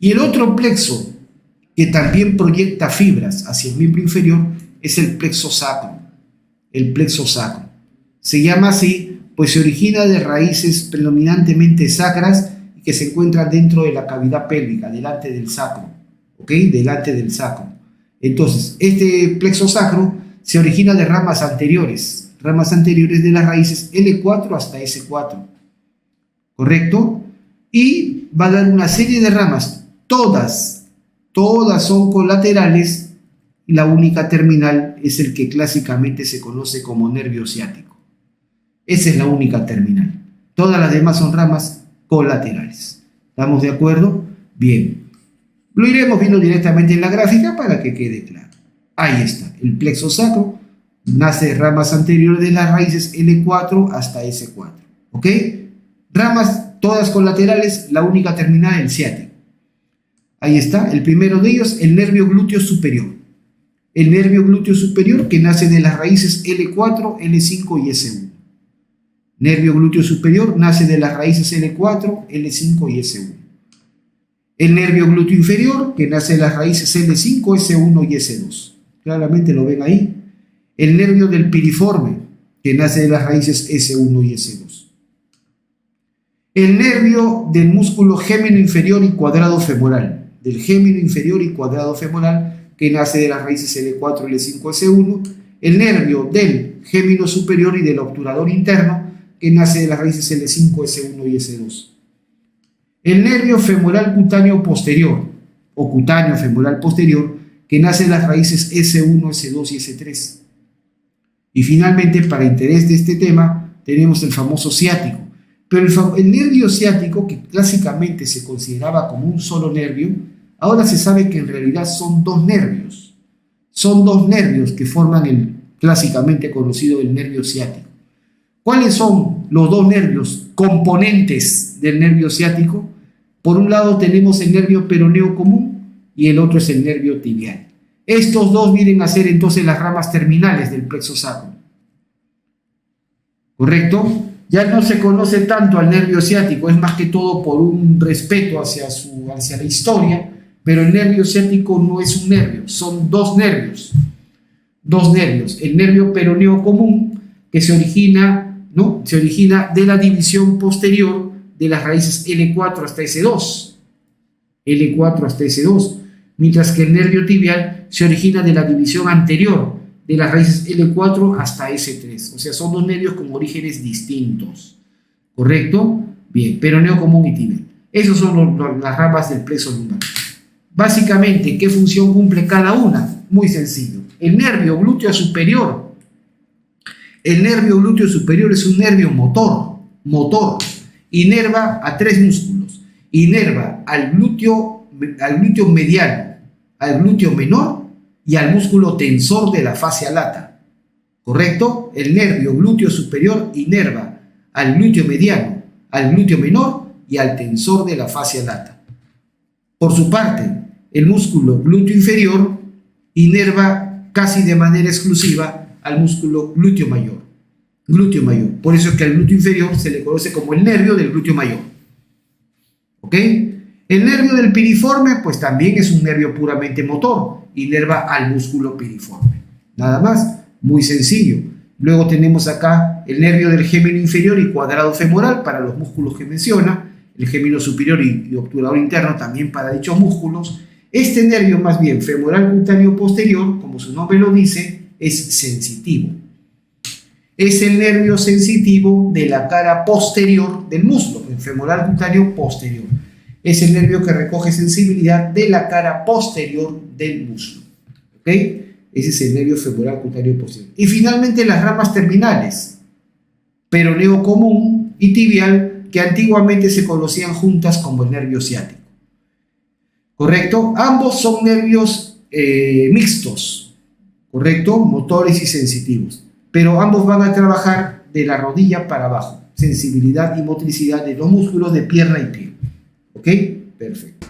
Y el otro plexo que también proyecta fibras hacia el miembro inferior es el plexo sacro. El plexo sacro. Se llama así, pues se origina de raíces predominantemente sacras y que se encuentran dentro de la cavidad pélvica, delante del sacro. ¿Ok? Delante del sacro. Entonces, este plexo sacro se origina de ramas anteriores de las raíces L4 hasta S4. ¿Correcto? Y va a dar una serie de ramas, todas son colaterales, y la única terminal es el que clásicamente se conoce como nervio ciático. Esa es la única terminal. Todas las demás son ramas colaterales. ¿Estamos de acuerdo? Bien. Lo iremos viendo directamente en la gráfica para que quede claro. Ahí está. El plexo sacro nace de ramas anteriores de las raíces L4 hasta S4. ¿Ok? Ramas todas colaterales, la única terminal el ciático. Ahí está. El primero de ellos, el nervio glúteo superior. El nervio glúteo superior que nace de las raíces L4, L5 y S1. Nervio glúteo superior nace de las raíces L4, L5 y S1. El nervio glúteo inferior que nace de las raíces L5, S1 y S2. Claramente lo ven ahí. El nervio del piriforme que nace de las raíces S1 y S2. El nervio del músculo gémino inferior y cuadrado femoral. Del gémino inferior y cuadrado femoral que nace de las raíces L4, L5, S1, el nervio del gémino superior y del obturador interno, que nace de las raíces L5, S1 y S2. El nervio femoral cutáneo posterior, o cutáneo femoral posterior, que nace de las raíces S1, S2 y S3. Y finalmente, para interés de este tema, tenemos el famoso ciático. Pero el nervio ciático, que clásicamente se consideraba como un solo nervio, ahora se sabe que en realidad son dos nervios. Son dos nervios que forman el clásicamente conocido el nervio ciático. ¿Cuáles son los dos nervios componentes del nervio ciático? Por un lado tenemos el nervio peroneo común y el otro es el nervio tibial. Estos dos vienen a ser entonces las ramas terminales del plexo sacro. ¿Correcto? Ya no se conoce tanto al nervio ciático, es más que todo por un respeto hacia la historia. Pero el nervio ciático no es un nervio, son dos nervios. Dos nervios. El nervio peroneo común, que se origina de la división posterior de las raíces L4 hasta S2. L4 hasta S2. Mientras que el nervio tibial se origina de la división anterior de las raíces L4 hasta S3. O sea, son dos nervios con orígenes distintos. ¿Correcto? Bien, peroneo común y tibial. Esas son las ramas del plexo lumbar. Básicamente, ¿qué función cumple cada una? Muy sencillo. El nervio glúteo superior. El nervio glúteo superior es un nervio motor. Inerva a tres músculos. Inerva al glúteo mediano, al glúteo menor y al músculo tensor de la fascia lata. ¿Correcto? El nervio glúteo superior inerva al glúteo mediano, al glúteo menor y al tensor de la fascia lata. Por su parte, el músculo glúteo inferior inerva casi de manera exclusiva al músculo glúteo mayor. Por eso es que al glúteo inferior se le conoce como el nervio del glúteo mayor. ¿Ok? El nervio del piriforme, pues también es un nervio puramente motor. Inerva al músculo piriforme. Nada más, muy sencillo. Luego tenemos acá el nervio del gémino inferior y cuadrado femoral para los músculos que menciona. El gémino superior y obturador interno también para dichos músculos. Este nervio, más bien femoral cutáneo posterior, como su nombre lo dice, es sensitivo. Es el nervio sensitivo de la cara posterior del muslo, el femoral cutáneo posterior. Es el nervio que recoge sensibilidad de la cara posterior del muslo. ¿Ok? Ese es el nervio femoral cutáneo posterior. Y finalmente las ramas terminales, peroneo común y tibial, que antiguamente se conocían juntas como el nervio ciático. ¿Correcto? Ambos son nervios mixtos, ¿correcto? Motores y sensitivos. Pero ambos van a trabajar de la rodilla para abajo. Sensibilidad y motricidad de los músculos de pierna y pie. ¿Ok? Perfecto.